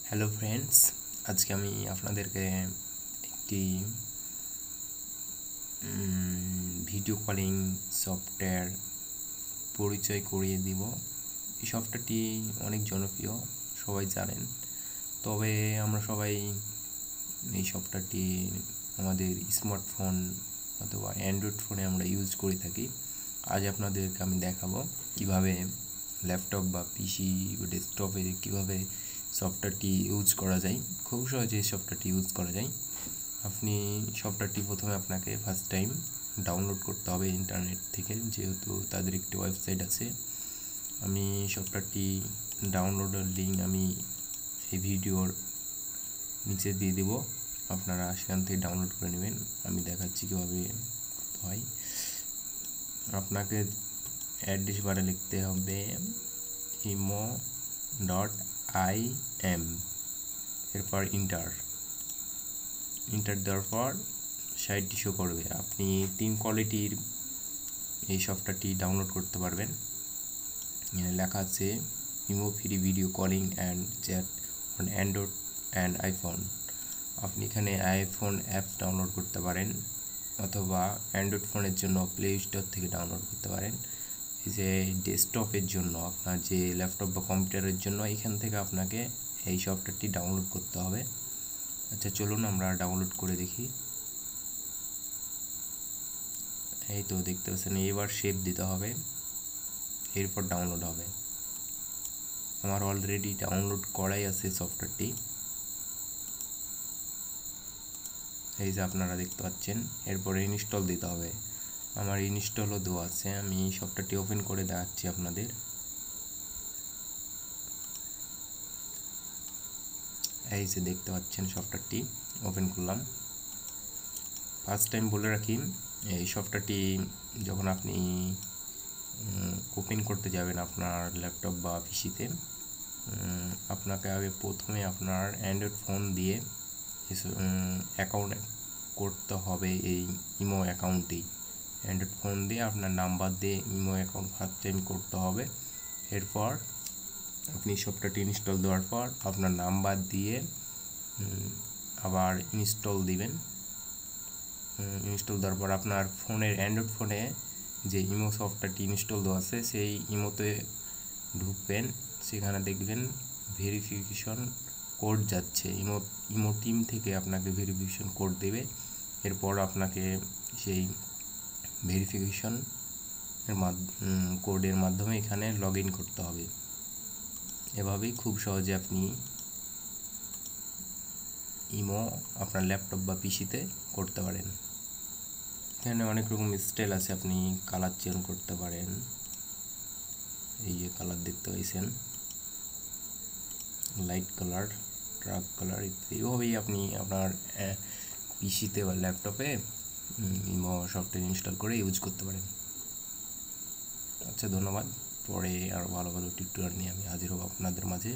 Hello friends, আজকে আমি আপনাদেরকে একটি ভিডিও কলিং সফটওয়্যার পরিচয় করিয়ে দিব। এই সফটওয়্যারটি অনেক জনপ্রিয়, সবাই জানেন। তবে আমরা সবাই এই সফটওয়্যারটি আমাদের স্মার্টফোন অথবা অ্যান্ড্রয়েড ফোনে আমরা ইউজ করে থাকি। আজ আপনাদেরকে আমি দেখাবো কিভাবে ল্যাপটপ বা পিসি বা ডেস্কটপে কীভাবে সফটওয়্যারটি ইউজ করা যায়। খুব সহজে এই সফটওয়্যারটি ইউজ করা যায়। আপনি সফটওয়্যারটি প্রথমে আপনাকে ফার্স্ট টাইম ডাউনলোড করতে হবে ইন্টারনেট থেকে, যেহেতু তাদের একটি ওয়েবসাইট আছে। আমি সফটওয়্যারটি ডাউনলোডের লিঙ্ক আমি এই ভিডিওর নিচে দিয়ে দেব, আপনারা সেখান থেকে ডাউনলোড করে নেবেন। আমি দেখাচ্ছি কীভাবে হয়। আপনাকে অ্যাড্রেস বারে লিখতে হবে imo.im, এরপর ইন্টার দেওয়ার পর সাইটটি শো করবে। আপনি 3 কোয়ালিটির এই সফটওয়্যারটি ডাউনলোড করতে পারবেন। এখানে লেখা আছে imo free video calling and chat on Android and iPhone. আপনি এখানে আইফোন অ্যাপস ডাউনলোড করতে পারেন অথবা অ্যান্ড্রয়েড ফোনের জন্য প্লে স্টোর থেকে ডাউনলোড করতে পারেন। এই যে ডেস্কটপের জন্য, আপনার যে ল্যাপটপ বা কম্পিউটারের জন্য, এখান থেকে আপনাকে এই সফটওয়্যারটি ডাউনলোড করতে হবে। আচ্ছা, চলুন আমরা ডাউনলোড করে দেখি। এই তো দেখতে পাচ্ছেন, এবার শেপ দিতে হবে, এরপর ডাউনলোড হবে। আমার অলরেডি ডাউনলোড করাই আছে সফটওয়্যারটি, এই যে আপনারা দেখতে পাচ্ছেন। এরপরে ইনস্টল দিতে হবে। আমার ইনস্টলও দেওয়া আছে, আমি সফটওয়্যারটি ওপেন করে দেখাচ্ছি আপনাদের। এই যে দেখতে পাচ্ছেন সফটওয়্যারটি ওপেন করলাম। ফার্স্ট টাইম বলে রাখি, এই সফটওয়্যারটি যখন আপনি ওপেন করতে যাবেন আপনার ল্যাপটপ বা পিসিতে, আপনাকে আগে প্রথমে আপনার অ্যান্ড্রয়েড ফোন দিয়ে অ্যাকাউন্ট করতে হবে। এই ইমো অ্যাকাউন্টটি অ্যান্ড্রয়েড ফোন দিয়ে আপনার নাম্বার দিয়ে ইমো অ্যাকাউন্ট ফার্স্ট টাইম করতে হবে। এরপর আপনি সফটওয়্যারটি ইনস্টল দেওয়ার পর আপনার নাম্বার দিয়ে আবার ইনস্টল দিবেন। ইনস্টল দেওয়ার পর আপনার ফোনের অ্যান্ড্রয়েড ফোনে যে ইমো সফটওয়্যারটি ইনস্টল দেওয়া আছে সেই ইমোতে ঢুকবেন। সেখানে দেখবেন ভেরিফিকেশন কোড যাচ্ছে, ইমো টিম থেকে আপনাকে ভেরিফিকেশন কোড দেবে। এরপর আপনাকে সেই ভেরিফিকেশন কোডের মাধ্যমে এখানে লগ ইন করতে হবে। এভাবেই খুব সহজে আপনি ইমো আপনার ল্যাপটপ বা পিসিতে করতে পারেন। এখানে অনেক রকম স্টাইল আছে, আপনি কালার চেঞ্জ করতে পারেন। এই যে কালার দেখতে পাইছেন, লাইট কালার, ডার্ক কালার ইত্যাদি। এইভাবেই আপনি আপনার পিসিতে বা ল্যাপটপে ইমো সফটওয়্যার ইনস্টল করে ইউজ করতে পারেন। আচ্ছা, ধন্যবাদ। পরে আরও ভালো ভালো টিউটোরিয়াল নিয়ে আমি হাজির হব আপনাদের মাঝে।